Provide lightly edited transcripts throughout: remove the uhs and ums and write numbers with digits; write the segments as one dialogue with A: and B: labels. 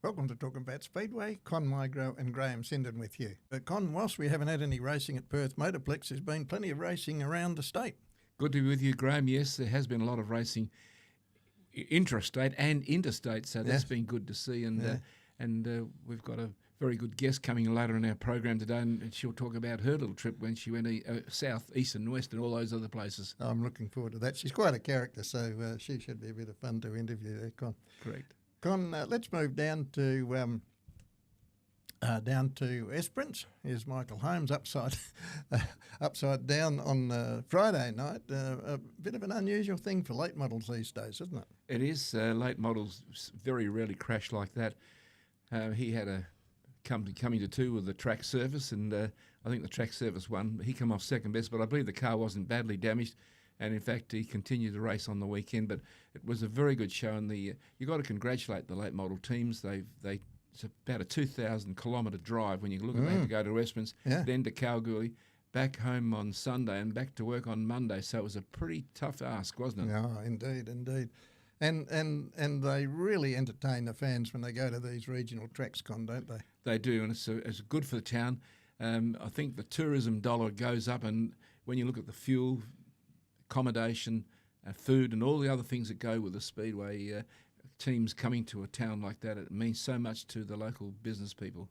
A: Welcome to Talking About Speedway. Con Migro and Graeme Sinden with you. Con, whilst we haven't had any racing at Perth Motorplex, there's been plenty of racing around the state.
B: Good to be with you, Graeme. Yes, there has been a lot of racing, intrastate and interstate, so that's been good to see. And we've got a very good guest coming later in our program today, and she'll talk about her little trip when she went south, east and west and all those other places.
A: I'm looking forward to that. She's quite a character, so she should be a bit of fun to interview there, Con.
B: Correct.
A: Con, let's move down to Esperance. Here's Michael Holmes upside down on Friday night. A bit of an unusual thing for late models these days, isn't it?
B: It is. Late models very rarely crash like that. He had a coming to two with the track surface, and I think the track surface won. He came off second best, but I believe the car wasn't badly damaged. And in fact, he continued to race on the weekend. But it was a very good show, and you got to congratulate the late model teams. It's about a 2,000 kilometre drive when you look at they had to go to Esperance, then to Kalgoorlie, back home on Sunday, and back to work on Monday. So it was a pretty tough ask, wasn't it?
A: Yeah, indeed. And they really entertain the fans when they go to these regional tracks, Con, don't they?
B: They do, and it's good for the town. I think the tourism dollar goes up, and when you look at the fuel, accommodation, food, and all the other things that go with the speedway, teams coming to a town like that, it means so much to the local business people.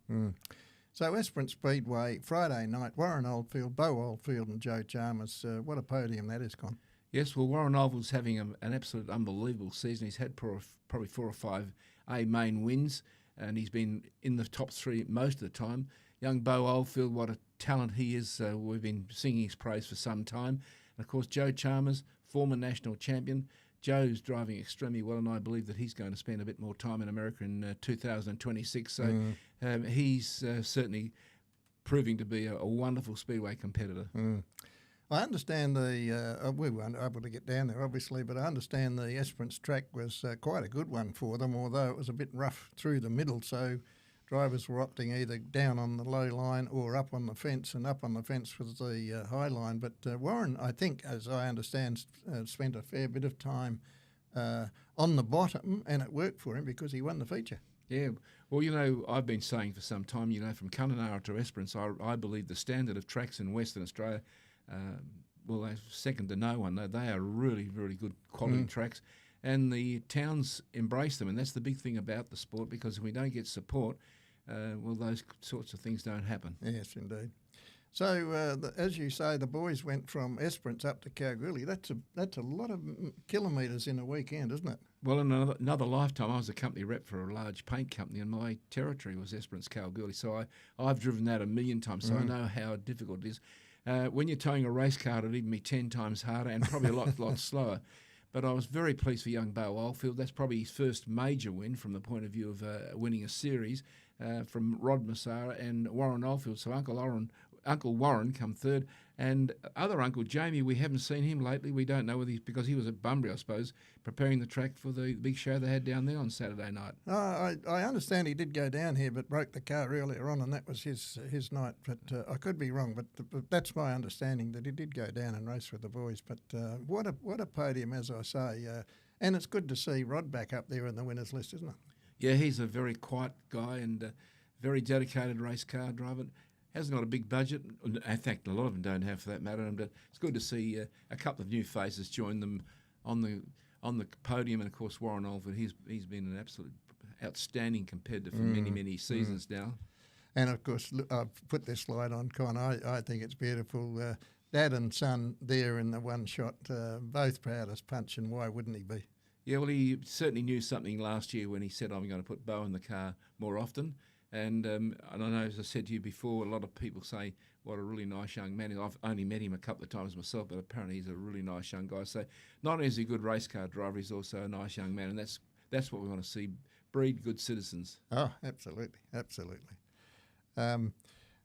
A: So Esperance Speedway, Friday night, Warren Oldfield, Bo Oldfield and Joe Chalmers. What a podium that is, Con.
B: Yes, well, Warren Oldfield's having an absolute unbelievable season. He's had probably 4 or 5 A main wins, and he's been in the top 3 most of the time. Young Bo Oldfield, what a talent he is. We've been singing his praise for some time. And, of course, Joe Chalmers, former national champion. Joe's driving extremely well, and I believe that he's going to spend a bit more time in America in 2026. So he's certainly proving to be a wonderful speedway competitor.
A: I understand we weren't able to get down there, obviously, but I understand the Esperance track was quite a good one for them, although it was a bit rough through the middle, so drivers were opting either down on the low line or up on the fence, and up on the fence was the high line. But Warren, I think, as I understand, spent a fair bit of time on the bottom, and it worked for him because he won the feature.
B: Yeah, well, I've been saying for some time, from Kununurra to Esperance, I believe the standard of tracks in Western Australia, they're second to no one. They are really, really good quality tracks, and the towns embrace them, and that's the big thing about the sport, because if we don't get support, those sorts of things don't happen. Yes,
A: indeed. So, as you say, the boys went from Esperance up to Kalgoorlie. That's a lot of kilometres in a weekend, isn't it?
B: Well, in another lifetime, I was a company rep for a large paint company, and my territory was Esperance, Kalgoorlie. So I've driven that 1,000,000 times, so I know how difficult it is. When you're towing a race car, it'll even be 10 times harder and probably a lot slower. But I was very pleased for young Bo Oldfield. That's probably his first major win from the point of view of winning a series from Rod Massara and Warren Oldfield. So Uncle Warren come third, and other Uncle Jamie, we haven't seen him lately. We don't know whether because he was at Bunbury, I suppose, preparing the track for the big show they had down there on Saturday night.
A: I understand he did go down here, but broke the car earlier on, and that was his night. But I could be wrong, but that's my understanding, that he did go down and race with the boys. But what a podium, as I say, and it's good to see Rod back up there in the winners list, isn't it?
B: Yeah, he's a very quiet guy and very dedicated race car driver. Hasn't got a big budget. In fact, a lot of them don't have, for that matter. And it's good to see a couple of new faces join them on the podium. And of course, Warren Oldford, he's been an absolute outstanding competitor for many seasons now.
A: And of course, I've put this slide on, Con. I think it's beautiful. Dad and son there in the one shot, both proud as punch, and why wouldn't he be?
B: Yeah, well, he certainly knew something last year when he said, I'm going to put Bo in the car more often. And I know, as I said to you before, a lot of people say what a really nice young man. I've only met him a couple of times myself, but apparently he's a really nice young guy. So not only is he a good race car driver, he's also a nice young man, and that's what we want to see, breed good citizens.
A: Oh, absolutely.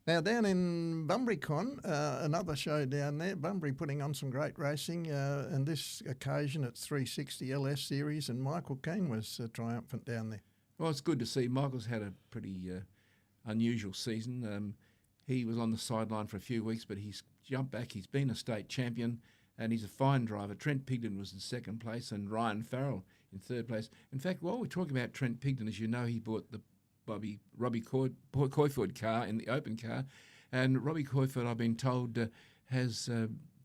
A: Now, down in Bunbury, Con, another show down there, Bunbury putting on some great racing, and this occasion it's 360 LS Series, and Michael Keane was triumphant down there.
B: Well, it's good to see. Michael's had a pretty unusual season. He was on the sideline for a few weeks, but he's jumped back. He's been a state champion, and he's a fine driver. Trent Pigden was in second place, and Ryan Farrell in third place. In fact, while we're talking about Trent Pigden, as you know, he bought the Robbie Coyford car in the open car. And Robbie Coyford, I've been told, has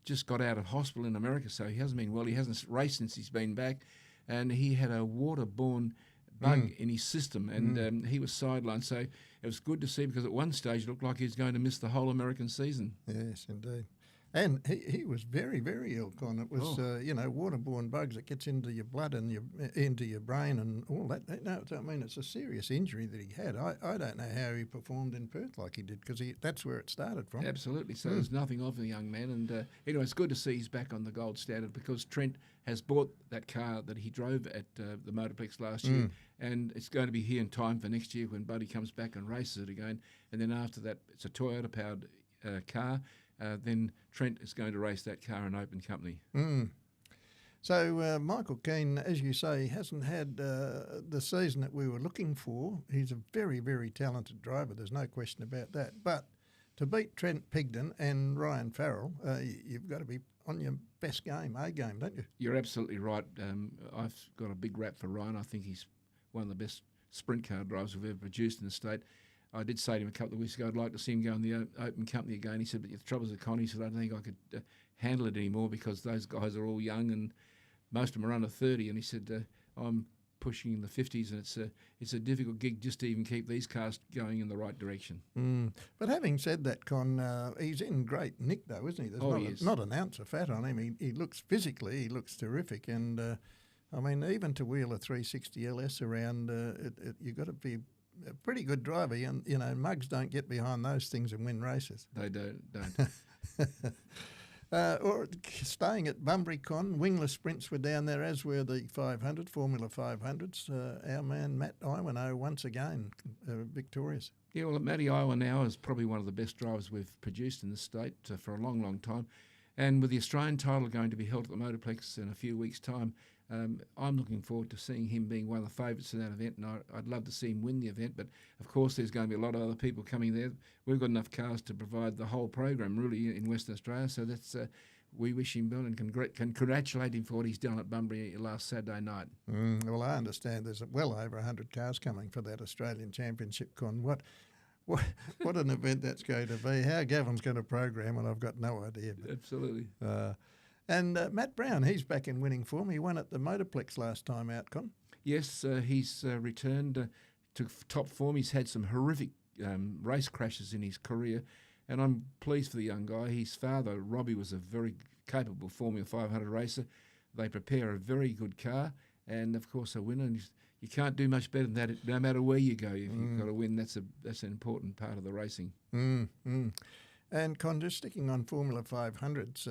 B: just got out of hospital in America, so he hasn't been well. He hasn't raced since he's been back, and he had a waterborne bug in his system, and he was sidelined. So it was good to see, because at one stage it looked like he was going to miss the whole American season.
A: Yes, indeed. And he was very, very ill, Con. It was, waterborne bugs that gets into your blood and into your brain and all that. No, I mean, it's a serious injury that he had. I don't know how he performed in Perth like he did, because that's where it started from.
B: Absolutely. So there's nothing of the young man. And anyway, it's good to see he's back on the gold standard, because Trent has bought that car that he drove at the Motorplex last year, and it's going to be here in time for next year when Buddy comes back and races it again. And then after that, it's a Toyota-powered car. Then Trent is going to race that car in open company.
A: So Michael Keane, as you say, hasn't had the season that we were looking for. He's a very, very talented driver. There's no question about that. But to beat Trent Pigden and Ryan Farrell, you've got to be on your best game, A-game, don't you?
B: You're absolutely right. I've got a big rap for Ryan. I think he's one of the best sprint car drivers we've ever produced in the state. I did say to him a couple of weeks ago, I'd like to see him go in the open company again. He said, but the troubles with Connie, he said, I don't think I could handle it anymore, because those guys are all young and most of them are under 30. And he said, I'm pushing in the 50s, and it's a difficult gig just to even keep these cars going in the right direction.
A: But having said that, Con, he's in great nick though, isn't he? There's not an ounce of fat on him. He looks physically, he looks terrific. And I mean, even to wheel a 360 LS around, you've got to be a pretty good driver, and mugs don't get behind those things and win races.
B: They don't.
A: Or staying at Bunbury Con, wingless sprints were down there, as were the 500 Formula 500s. Our man Matt Iwano once again victorious.
B: Yeah, well, Matty Iowa now is probably one of the best drivers we've produced in the state for a long, long time. And with the Australian title going to be held at the Motorplex in a few weeks' time, I'm looking forward to seeing him being one of the favourites in that event, and I'd love to see him win the event. But of course, there's going to be a lot of other people coming there. We've got enough cars to provide the whole program, really, in Western Australia. So that's we wish him well and congratulate him for what he's done at Bunbury last Saturday night.
A: Well, I understand there's well over 100 cars coming for that Australian Championship, Con. What an event that's going to be. How Gavin's going to program it, I've got no idea. But,
B: absolutely.
A: And Matt Brown, he's back in winning form. He won at the Motorplex last time out, Con.
B: Yes, he's returned to top form. He's had some horrific race crashes in his career, and I'm pleased for the young guy. His father, Robbie, was a very capable Formula 500 racer. They prepare a very good car, and of course a winner. And you can't do much better than that. No matter where you go, if you've got to win, that's an important part of the racing.
A: And Con, just sticking on Formula 500s,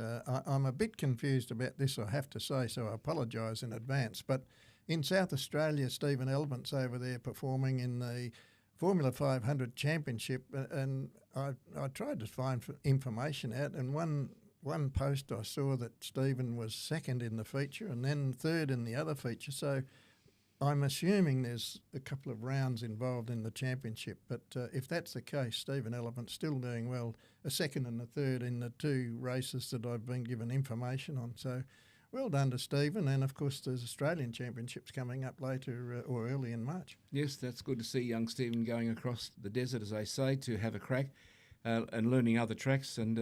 A: I'm a bit confused about this, I have to say, so I apologise in advance. But in South Australia, Stephen Elbant's over there performing in the Formula 500 Championship, and I tried to find information out, and one post I saw that Stephen was second in the feature and then third in the other feature. So I'm assuming there's a couple of rounds involved in the championship, but if that's the case, Stephen Elbant's still doing well, a second and a third in the two races that I've been given information on. So well done to Stephen, and of course there's Australian Championships coming up later or early in March.
B: Yes, that's good to see young Stephen going across the desert, as they say, to have a crack and learning other tracks, and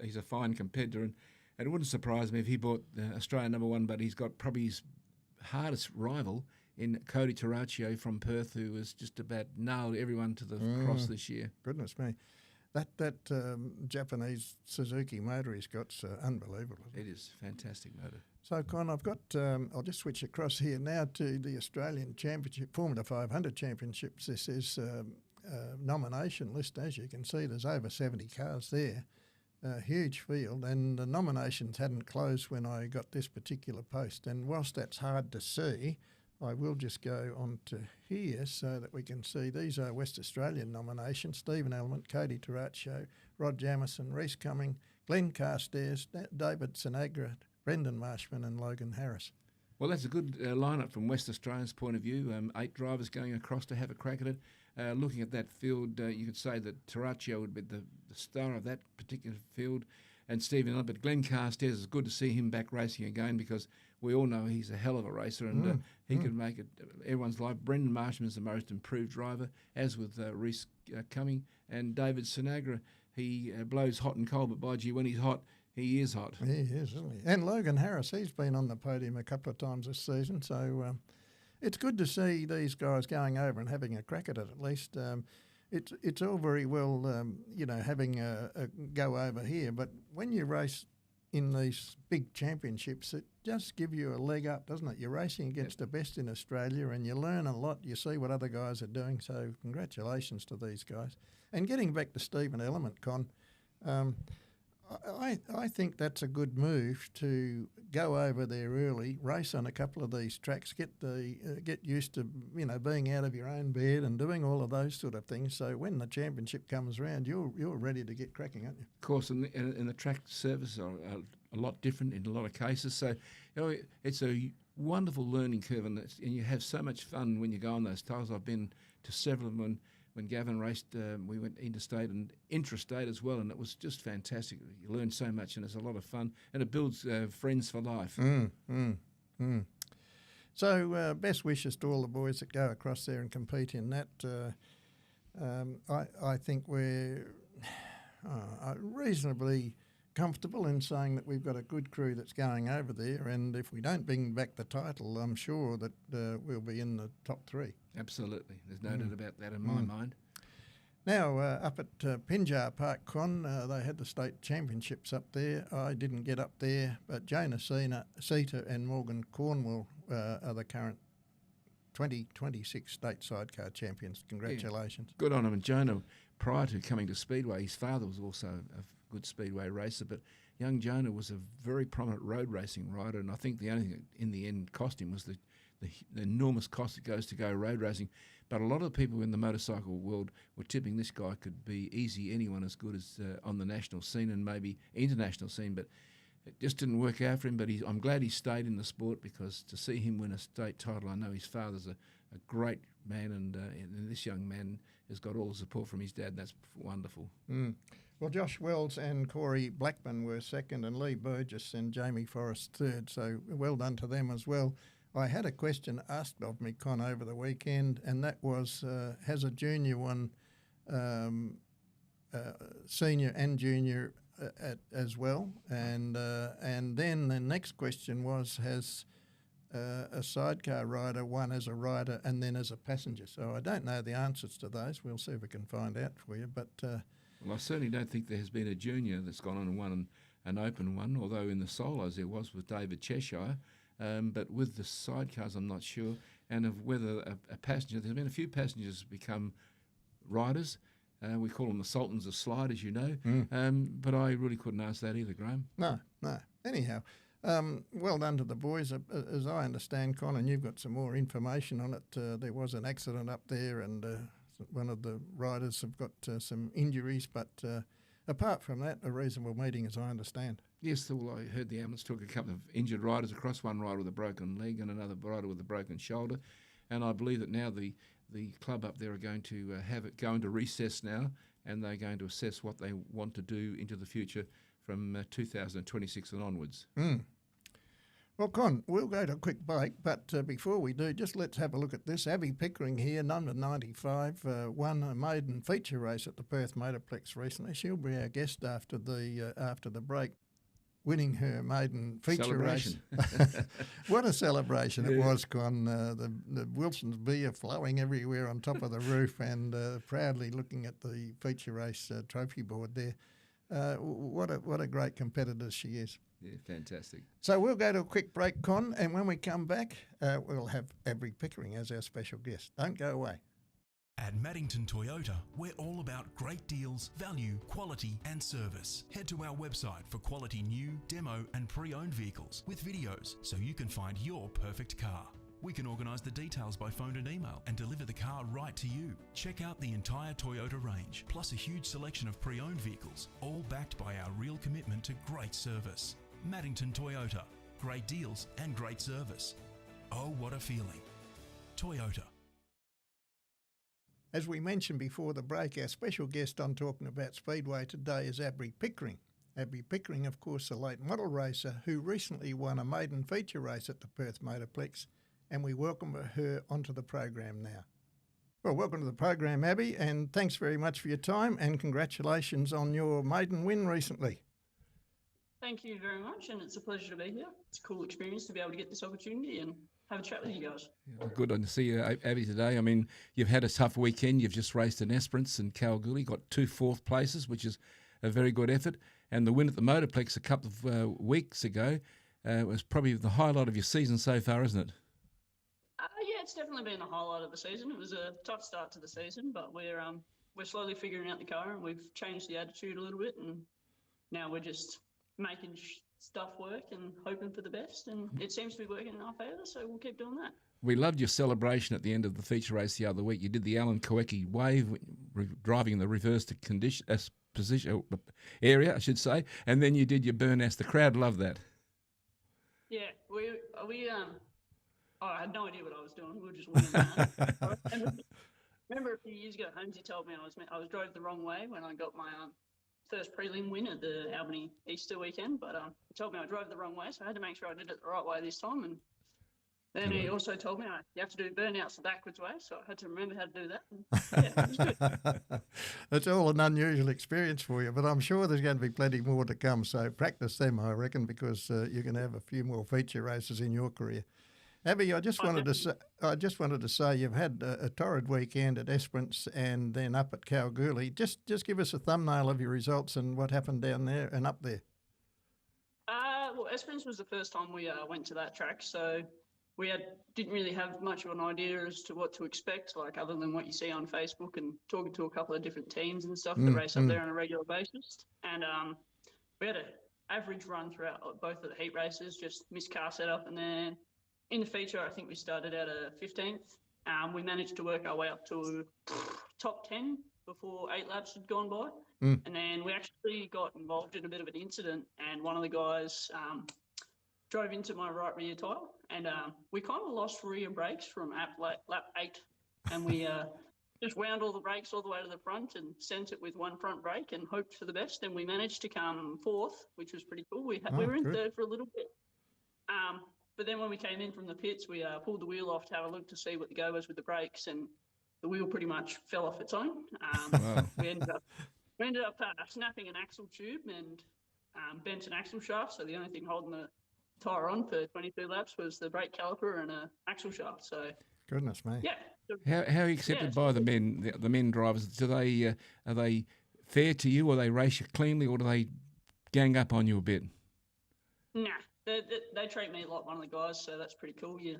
B: he's a fine competitor, and it wouldn't surprise me if he bought Australian #1, but he's got probably his hardest rival in Cody Taraccio from Perth, who has just about nailed everyone to the cross this year.
A: Goodness me. That Japanese Suzuki motor he's got's unbelievable.
B: It is a fantastic motor.
A: So, Con, I've got, I'll just switch across here now to the Australian Championship, Formula 500 Championships. This is nomination list. As you can see, there's over 70 cars there. Huge field, and the nominations hadn't closed when I got this particular post. And whilst that's hard to see, I will just go on to here so that we can see these are West Australian nominations: Stephen Elbant, Cody Taraccio, Rod Jamieson, Reece Cumming, Glenn Carstairs, David Sinagra, Brendan Marshman and Logan Harris.
B: Well, that's a good lineup from West Australia's point of view. 8 drivers going across to have a crack at it. Looking at that field, you could say that Taraccio would be the star of that particular field, and Stephen Elbant. Glenn Carstairs, is good to see him back racing again, because we all know he's a hell of a racer, and he can make it everyone's life. Brendan Marshman's the most improved driver, as with Reece Cumming, and David Sinagra. He blows hot and cold, but by gee, when he's hot, he is hot.
A: He is, isn't he? And Logan Harris, he's been on the podium a couple of times this season, so it's good to see these guys going over and having a crack at it at least. It's all very well, having a go over here, but when you race in these big championships, it just gives you a leg up, doesn't it? You're racing against the best in Australia, and you learn a lot. You see what other guys are doing, so congratulations to these guys. And getting back to Stephen Element, Con, I think that's a good move to go over there early, race on a couple of these tracks, get used to being out of your own bed and doing all of those sort of things. So when the championship comes around, you're ready to get cracking, aren't you?
B: Of course, and the track surfaces are a lot different in a lot of cases. So it's a wonderful learning curve, and you have so much fun when you go on those tiles. I've been to several of them. When Gavin raced, we went interstate and intrastate as well, and it was just fantastic. You learn so much, and it's a lot of fun, and it builds friends for life.
A: So best wishes to all the boys that go across there and compete in that. I think we're reasonably comfortable in saying that we've got a good crew that's going over there, and if we don't bring back the title, I'm sure that we'll be in the top three.
B: Absolutely. There's no doubt about that in my mind.
A: Now, up at Pinjar Park, Con, they had the state championships up there. I didn't get up there, but Jonah Seater and Morgan Cornwell are the current 2026 state sidecar champions. Congratulations.
B: Yeah, good on him. And Jonah, prior to coming to Speedway, his father was also a good Speedway racer, but young Jonah was a very prominent road racing rider, and I think the only thing that in the end cost him was the enormous cost it goes to go road racing. But a lot of people in the motorcycle world were tipping this guy could be easy anyone as good as on the national scene and maybe international scene, but it just didn't work out for him. But I'm glad he stayed in the sport, because to see him win a state title, I know his father's a great man, and this young man has got all the support from his dad, and that's wonderful.
A: Well, Josh Wells and Corey Blackman were second, and Lee Burgess and Jamie Forrest third, so well done to them as well. I had a question asked of me, Con, over the weekend, and that was, has a junior won senior and junior as well? And then the next question was, has a sidecar rider won as a rider and then as a passenger? So I don't know the answers to those. We'll see if we can find out for you. But
B: well, I certainly don't think there has been a junior that's gone on and won an open one, although in the solos there was with David Cheshire. But with the sidecars, I'm not sure. And of whether a passenger, there's been a few passengers become riders. We call them the Sultans of Slide, as you know. But I really couldn't answer that either, Graeme.
A: No. Anyhow, well done to the boys. As I understand, Con, and you've got some more information on it, there was an accident up there, and one of the riders have got some injuries. But apart from that, a reasonable meeting, as I understand.
B: Yes, well, I heard the ambulance took a couple of injured riders across, one rider with a broken leg and another rider with a broken shoulder. And I believe that now the club up there are going to have it go into recess now, and they're going to assess what they want to do into the future from 2026 and onwards.
A: Well, Con, we'll go to a quick break, but before we do, just let's have a look at this. Abbey Pickering here, number 95, won a maiden feature race at the Perth Motorplex recently. She'll be our guest after the break, winning her maiden feature race. What a celebration it was, Con. The Wilson's beer flowing everywhere on top of the roof, and proudly looking at the feature race trophy board there. What a great competitor she is.
B: Yeah, fantastic.
A: So we'll go to a quick break, Con, and when we come back, we'll have Abbey Pickering as our special guest. Don't go away.
C: At Maddington Toyota, we're all about great deals, value, quality and service. Head to our website for quality new, demo and pre-owned vehicles with videos so you can find your perfect car. We can organise the details by phone and email and deliver the car right to you. Check out the entire Toyota range, plus a huge selection of pre-owned vehicles, all backed by our real commitment to great service. Maddington Toyota, great deals and great service. Oh, what a feeling. Toyota.
A: As we mentioned before the break, our special guest on Talking About Speedway today is Abbey Pickering. Abbey Pickering, of course, a late model racer who recently won a maiden feature race at the Perth Motorplex, and we welcome her onto the program now. Well, welcome to the program, Abbey, and thanks very much for your time, and congratulations on your maiden win recently.
D: Thank you very much, and it's a pleasure to be here. It's a cool experience to be able to get this opportunity and have a chat with you guys.
B: Good on to see you, Abbey, today. I mean, you've had a tough weekend. You've just raced in Esperance and Kalgoorlie, got 2 fourth places, which is a very good effort. And the win at the Motorplex a couple of weeks ago was probably the highlight of your season so far, isn't it?
D: Yeah, it's definitely been a highlight of the season. It was a tough start to the season, but we're slowly figuring out the car, and we've changed the attitude a little bit, and now we're just making stuff work and hoping for the best, and it seems to be working in our favour, so we'll keep doing that.
B: We loved your celebration at the end of the feature race the other week. You did the Alan Koecki wave, driving in the reverse to position area, I should say, and then you did your burn-ass. The crowd loved that.
D: Yeah, I had no idea what I was doing. We were just winning around. Remember a few years ago, Holmesy told me I was drove the wrong way when I got my first prelim win at the Albany Easter weekend, but he told me I drove the wrong way, so I had to make sure I did it the right way this time. And then he also told me you have to do burnouts the backwards way, so I had to remember how to do that. And, yeah, it was good.
A: It's all an unusual experience for you, but I'm sure there's going to be plenty more to come, so practice them, I reckon, because you're going to have a few more feature races in your career. Abbey, I just wanted to say you've had a torrid weekend at Esperance and then up at Kalgoorlie. Just give us a thumbnail of your results and what happened down there and up there.
D: Well, Esperance was the first time we went to that track, so we didn't really have much of an idea as to what to expect, like other than what you see on Facebook and talking to a couple of different teams and stuff that race up there on a regular basis. And we had an average run throughout both of the heat races, just missed car setup, and then in the feature, I think we started out at 15th. We managed to work our way up to top 10 before 8 laps had gone by. And then we actually got involved in a bit of an incident, and one of the guys drove into my right rear tyre, and we kind of lost rear brakes from lap 8. And we just wound all the brakes all the way to the front and sent it with one front brake and hoped for the best. And we managed to come 4th, which was pretty cool. We were in 3rd for a little bit. But then when we came in from the pits, we pulled the wheel off to have a look to see what the go was with the brakes, and the wheel pretty much fell off its own.
B: Wow.
D: We ended up snapping an axle tube and bent an axle shaft. So the only thing holding the tyre on for 22 laps was the brake caliper and an axle shaft. So
A: goodness me.
D: Yeah.
B: How are you accepted by the men drivers? Do they are they fair to you, or they race you cleanly, or do they gang up on you a bit?
D: Nah. They treat me like one of the guys, so that's pretty cool. Yeah,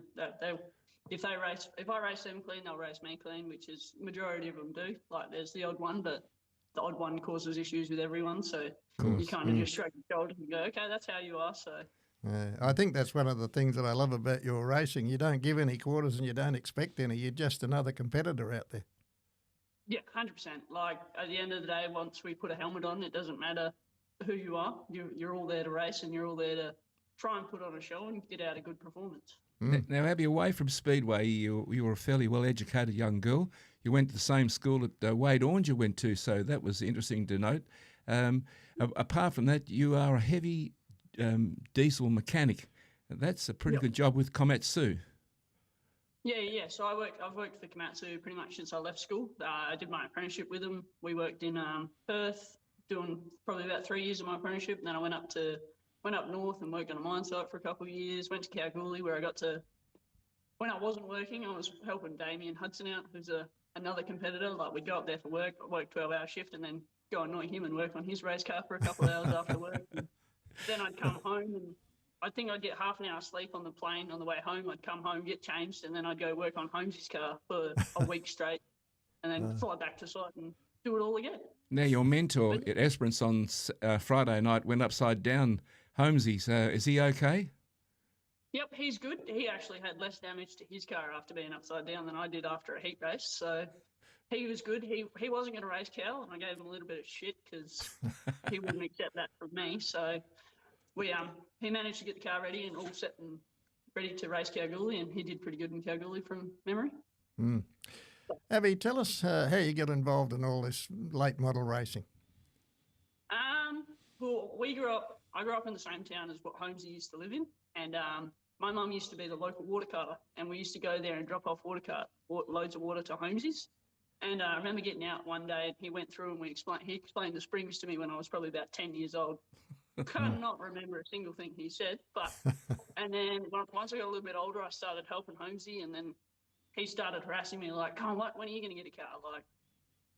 D: if I race them clean, they'll race me clean, which is majority of them do. Like there's the odd one, but the odd one causes issues with everyone, so you kind of just shrug your shoulders and go, okay, that's how you are. So
A: I think that's one of the things that I love about your racing. You don't give any quarters and you don't expect any. You're just another competitor out there.
D: Yeah, 100%. Like at the end of the day, once we put a helmet on, it doesn't matter who you are. You're all there to race, and you're all there to try and put on a show and get out a good performance.
B: Now, Abbey, away from Speedway, you were a fairly well-educated young girl. You went to the same school that Wade Oranger went to, so that was interesting to note. Apart from that, you are a heavy diesel mechanic. That's a pretty good job with Komatsu.
D: Yeah. So I've worked for Komatsu pretty much since I left school. I did my apprenticeship with them. We worked in Perth, doing probably about 3 years of my apprenticeship, and then I went up north and worked on a mine site for a couple of years, went to Kalgoorlie where when I wasn't working, I was helping Damien Hudson out, who's another competitor. Like we'd go up there for work, work 12-hour shift, and then go annoy him and work on his race car for a couple of hours after work. And then I'd come home, and I think I'd get half an hour sleep on the plane on the way home. I'd come home, get changed, and then I'd go work on Holmesy's car for a week straight, and then fly back to site and do it all again. Now,
B: your mentor at Esperance on Friday night went upside down. Holmesy's, is he okay?
D: Yep, he's good. He actually had less damage to his car after being upside down than I did after a heat race. So he was good. He wasn't going to race Cal, and I gave him a little bit of shit because he wouldn't accept that from me. So he managed to get the car ready and all set and ready to race Kalgoorlie, and he did pretty good in Kalgoorlie from memory.
A: Abbey, tell us how you got involved in all this late model racing.
D: Well, I grew up in the same town as what Holmesy used to live in, and my mum used to be the local water carter, and we used to go there and drop off loads of water to Holmesy's. And I remember getting out one day, and he went through and he explained the springs to me when I was probably about 10 years old. Cannot remember a single thing he said, but and then once I got a little bit older, I started helping Holmesy, and then he started harassing me like, "Come on, when are you going to get a car?" Like,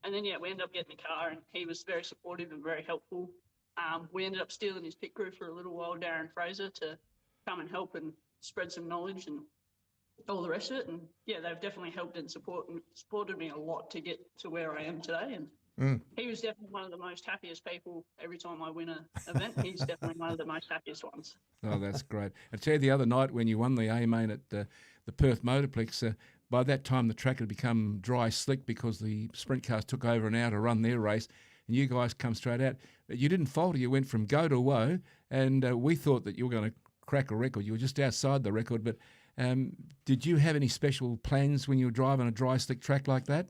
D: and then we ended up getting a car, and he was very supportive and very helpful. We ended up stealing his pit crew for a little while, Darren Fraser, to come and help and spread some knowledge and all the rest of it. And yeah, they've definitely helped and supported me a lot to get to where I am today. And he was definitely one of the most happiest people every time I win an event. He's definitely one of the most happiest ones.
B: Oh, that's great. I tell you, the other night when you won the A-Main at the Perth Motorplex, by that time the track had become dry slick because the sprint cars took over an hour to run their race, and you guys come straight out. But you didn't falter. You went from go to woe, and we thought that you were going to crack a record. You were just outside the record, but did you have any special plans when you were driving a dry slick track like that?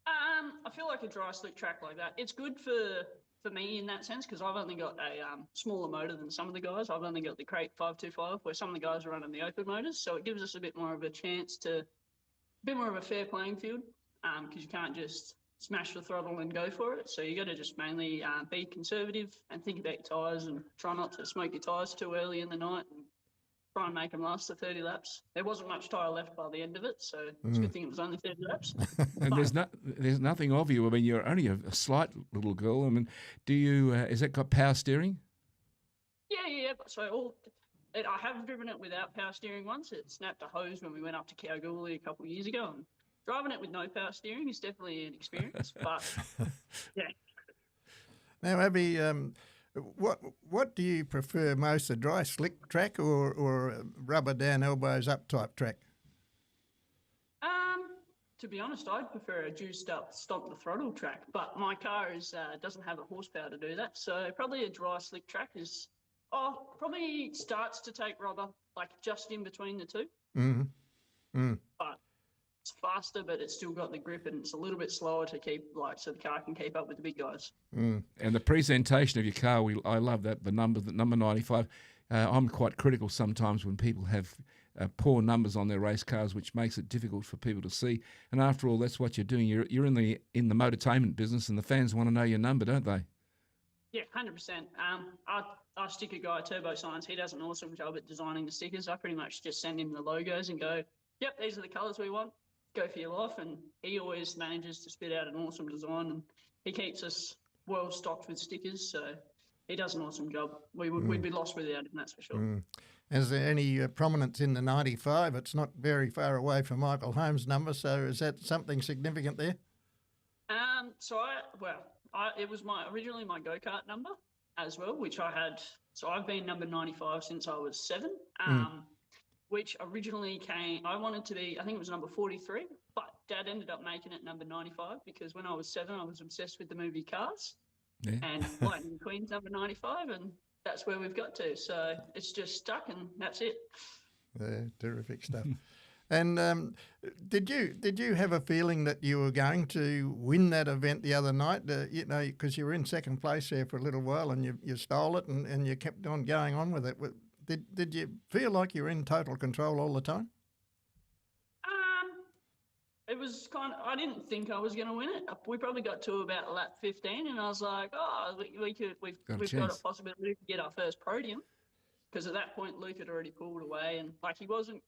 D: I feel like a dry slick track like that, it's good for me in that sense, because I've only got a smaller motor than some of the guys. I've only got the Crate 525, where some of the guys are running the open motors, so it gives us a bit more of a chance to, a bit more of a fair playing field, because you can't just smash the throttle and go for it. So you got to just mainly be conservative and think about your tyres and try not to smoke your tyres too early in the night and try and make them last the 30 laps. There wasn't much tyre left by the end of it, so it's a good thing it was only 30 laps.
B: And there's nothing of you. I mean, you're only a slight little girl. I mean, do you? Has that got power steering?
D: Yeah. So I have driven it without power steering once. It snapped a hose when we went up to Kalgoorlie a couple of years ago. And driving it with no power steering is definitely an experience. But yeah.
A: Now, Abbey, what do you prefer most, a dry slick track or a rubber down elbows up type track?
D: To be honest, I'd prefer a juiced up stomp the throttle track, but my car doesn't have the horsepower to do that. So probably a dry slick track probably starts to take rubber, like just in between the two. But it's faster, but it's still got the grip, and it's a little bit slower to keep, so the car can keep up with the big guys.
B: And the presentation of your car, I love that, the number 95. I'm quite critical sometimes when people have poor numbers on their race cars, which makes it difficult for people to see. And after all, that's what you're doing. You're in the motortainment business, and the fans want to know your number, don't they?
D: Yeah, 100%. Our sticker guy, Turbo Science, he does an awesome job at designing the stickers. I pretty much just send him the logos and go, yep, these are the colours we want. Go for your life. And he always manages to spit out an awesome design, and he keeps us well stocked with stickers. So he does an awesome job. We'd be lost without him, that's for sure.
A: Is there any prominence in the 95? It's not very far away from Michael Holmes' number, so is that something significant there? It was originally my go-kart number as well, which I had. So I've been number 95 since I was 7, which originally I wanted to be, I think it was number 43, but Dad ended up making it number 95 because when I was 7, I was obsessed with the movie Cars. Yeah. And Lightning McQueen's number 95, and that's where we've got to. So it's just stuck, and that's it. Yeah, terrific stuff. And did you have a feeling that you were going to win that event the other night? Because you were in second place there for a little while, and you stole it, and you kept on going on with it. Did you feel like you were in total control all the time?
D: It was I didn't think I was going to win it. We probably got to about lap 15, and I was like, we've got a possibility to get our first podium. Because at that point, Luke had already pulled away, and he wasn't.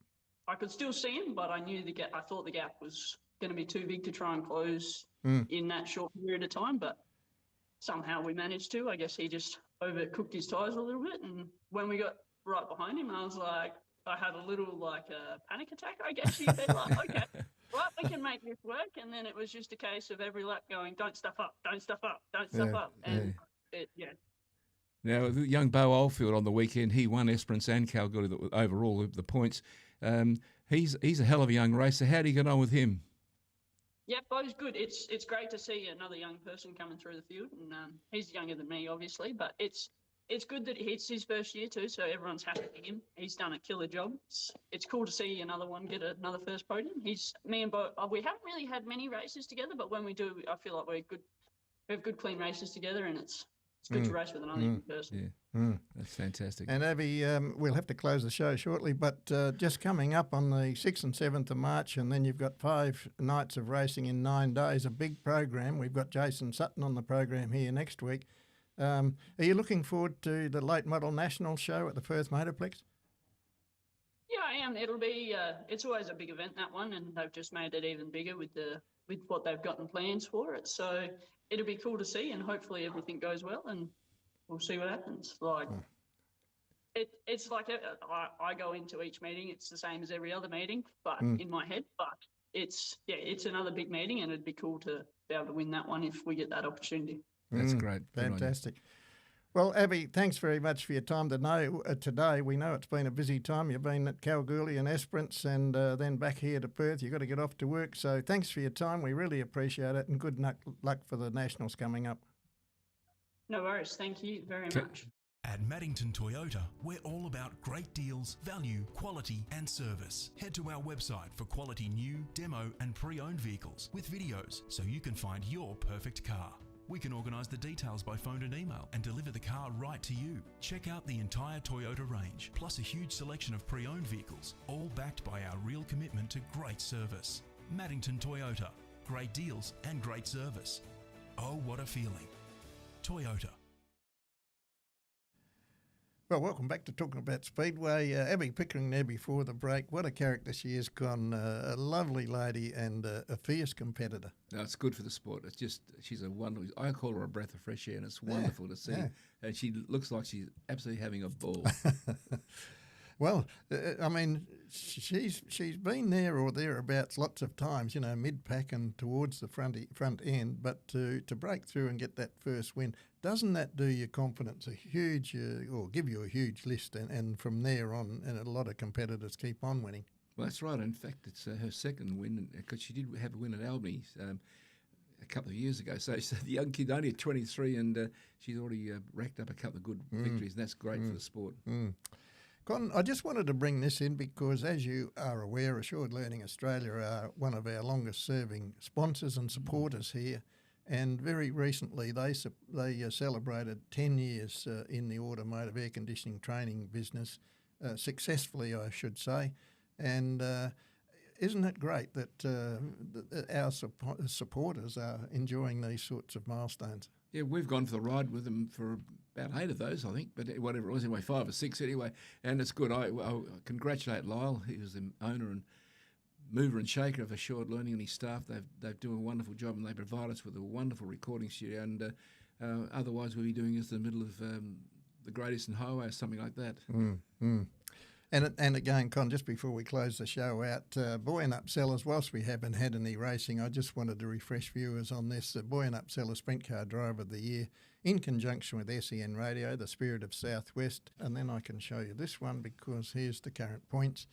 D: I could still see him, but I knew I thought the gap was going to be too big to try and close in that short period of time. But somehow we managed to. I guess he just overcooked his tyres a little bit, and when we got right behind him, I was like, I had a little a panic attack. I guess you said okay. Right, we can make this work. And then it was just a case of every lap going, don't stuff up, don't stuff up, don't stuff up. And
B: Now, the young Bo Oldfield on the weekend, he won Esperance and Kalgoorlie overall, the points. He's a hell of a young racer. How do you get on with him?
D: Yeah, Bo's good. It's great to see another young person coming through the field. And he's younger than me, obviously, but it's good that it's his first year too, so everyone's happy with him. He's done a killer job. It's cool to see another one get another first podium. Me and Bo, we haven't really had many races together, but when we do, I feel like we have good clean races together, and it's it's good to race with another young person.
B: Yeah, that's fantastic.
A: And Abbey, we'll have to close the show shortly, but just coming up on the 6th and 7th of March, and then you've got 5 nights of racing in 9 days, a big program. We've got Jason Sutton on the program here next week. Are you looking forward to the Late Model National show at the Perth Motorplex?
D: Yeah, I am. It'll be. It's always a big event, that one, and they've just made it even bigger with what they've gotten plans for it. So it'll be cool to see, and hopefully everything goes well, and we'll see what happens. Like it's like I go into each meeting. It's the same as every other meeting, but in my head. But it's another big meeting, and it'd be cool to be able to win that one if we get that opportunity.
B: That's great.
A: Fantastic. Well, Abbey, thanks very much for your time today. We know it's been a busy time. You've been at Kalgoorlie and Esperance and then back here to Perth. You've got to get off to work. So thanks for your time. We really appreciate it, and good luck for the Nationals coming up.
D: No worries. Thank you very much.
C: At Maddington Toyota, we're all about great deals, value, quality and service. Head to our website for quality new, demo and pre-owned vehicles with videos so you can find your perfect car. We can organise the details by phone and email and deliver the car right to you. Check out the entire Toyota range, plus a huge selection of pre-owned vehicles, all backed by our real commitment to great service. Maddington Toyota, great deals and great service. Oh, what a feeling. Toyota.
A: Well, welcome back to Talking About Speedway. Abbey Pickering there before the break. What a character she is, Con. A lovely lady and a fierce competitor.
B: No, it's good for the sport. It's just, she's a wonderful, I call her a breath of fresh air, and it's wonderful to see.
A: Yeah.
B: And she looks like she's absolutely having a ball.
A: Well, I mean, she's been there or thereabouts lots of times, mid-pack and towards the front end. But to break through and get that first win, doesn't that do your confidence a huge, or give you a huge list? And from there on, and a lot of competitors keep on winning.
B: Well, that's right. In fact, it's her second win, because she did have a win at Albany a couple of years ago. So the young kid, only at 23, and she's already racked up a couple of good victories, and that's great for the sport.
A: Con, I just wanted to bring this in because, as you are aware, Assured Learning Australia are one of our longest-serving sponsors and supporters here. And very recently, they celebrated 10 years in the automotive air conditioning training business, successfully, I should say. And isn't it great that our supporters are enjoying these sorts of milestones?
B: Yeah, we've gone for the ride with them for about 8 of those, I think, but whatever it was, anyway, 5 or 6 anyway, and it's good. I congratulate Lyle. He was the owner and mover and shaker of Assured Learning, and his staff. They do a wonderful job, and they provide us with a wonderful recording studio, and otherwise we'll be doing this in the middle of the Great Eastern Highway or something like that.
A: And again, Con, just before we close the show out, Buoyant Upsellers, whilst we haven't had any racing, I just wanted to refresh viewers on this. Buoyant Upsellers Sprint Car Driver of the Year in conjunction with SEN Radio, the Spirit of Southwest. And then I can show you this one because here's the current points.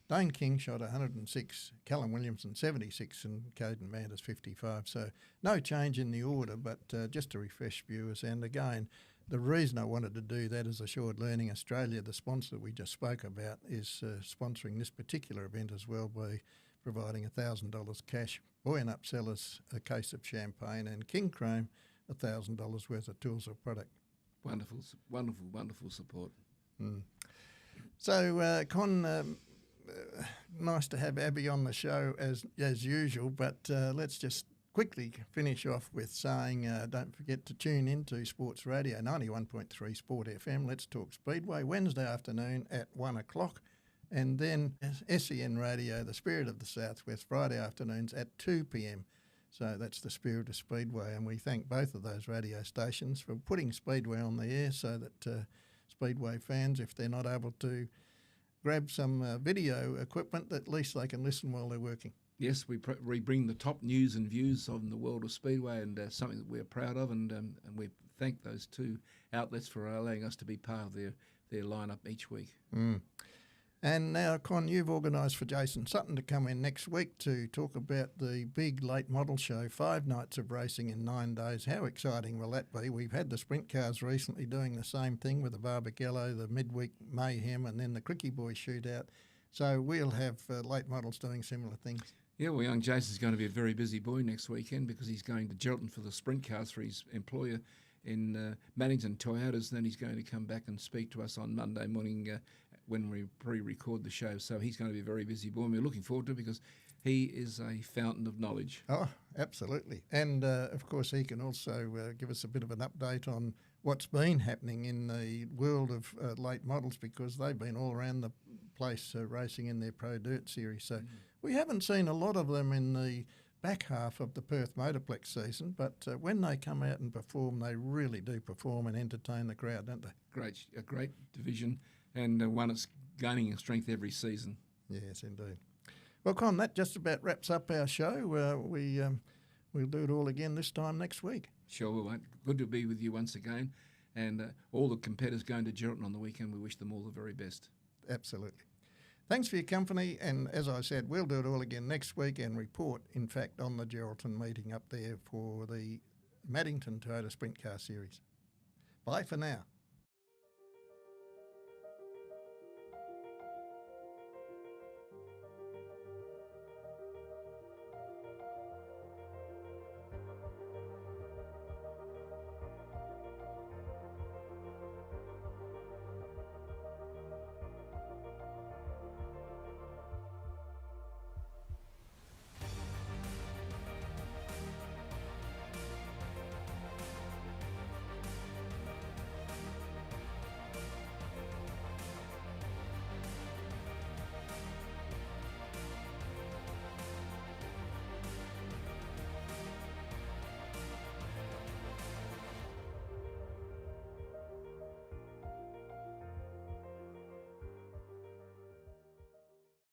A: Dane King shot 106, Callum Williamson 76 and Caden Manders 55. So no change in the order, but just to refresh viewers. And again, the reason I wanted to do that is Assured Learning Australia, the sponsor we just spoke about, is sponsoring this particular event as well by providing $1,000 cash, Buoyant Upsellers a case of champagne, and King Chrome $1,000 worth of tools or product.
B: Wonderful, wonderful, wonderful support.
A: So, Con, nice to have Abbey on the show as usual, but let's just quickly finish off with saying don't forget to tune in to Sports Radio 91.3 Sport FM. Let's Talk Speedway Wednesday afternoon at 1 o'clock, and then SEN Radio, the Spirit of the Southwest, Friday afternoons at 2 p.m. So that's the Spirit of Speedway, and we thank both of those radio stations for putting Speedway on the air so that Speedway fans, if they're not able to grab some video equipment, at least they can listen while they're working.
B: Yes, we bring the top news and views on the world of Speedway, and something that we're proud of, and we thank those two outlets for allowing us to be part of their lineup each week.
A: And now, Con, you've organised for Jason Sutton to come in next week to talk about the big late model show, 5 nights of racing in 9 days. How exciting will that be? We've had the sprint cars recently doing the same thing with the Barbagallo, the midweek mayhem, and then the Cricky Boys shootout. So we'll have late models doing similar things.
B: Yeah, well, young Jason's going to be a very busy boy next weekend because he's going to Geraldton for the sprint cars for his employer in Maddington Toyotas. Then he's going to come back and speak to us on Monday morning when we pre-record the show. So he's going to be a very busy boy, and we're looking forward to it because he is a fountain of knowledge.
A: Oh, absolutely. And, of course, he can also give us a bit of an update on what's been happening in the world of late models, because they've been all around the place racing in their Pro Dirt series. So we haven't seen a lot of them in the back half of the Perth Motorplex season, but when they come out and perform, they really do perform and entertain the crowd, don't they?
B: A great division, and one that's gaining in strength every season.
A: Yes, indeed. Well, Con, that just about wraps up our show. We'll do it all again this time next week.
B: Sure we won't. Good to be with you once again. And all the competitors going to Geraldton on the weekend, we wish them all the very best.
A: Absolutely. Thanks for your company, and as I said, we'll do it all again next week and report, in fact, on the Geraldton meeting up there for the Maddington Toyota Sprint Car Series. Bye for now.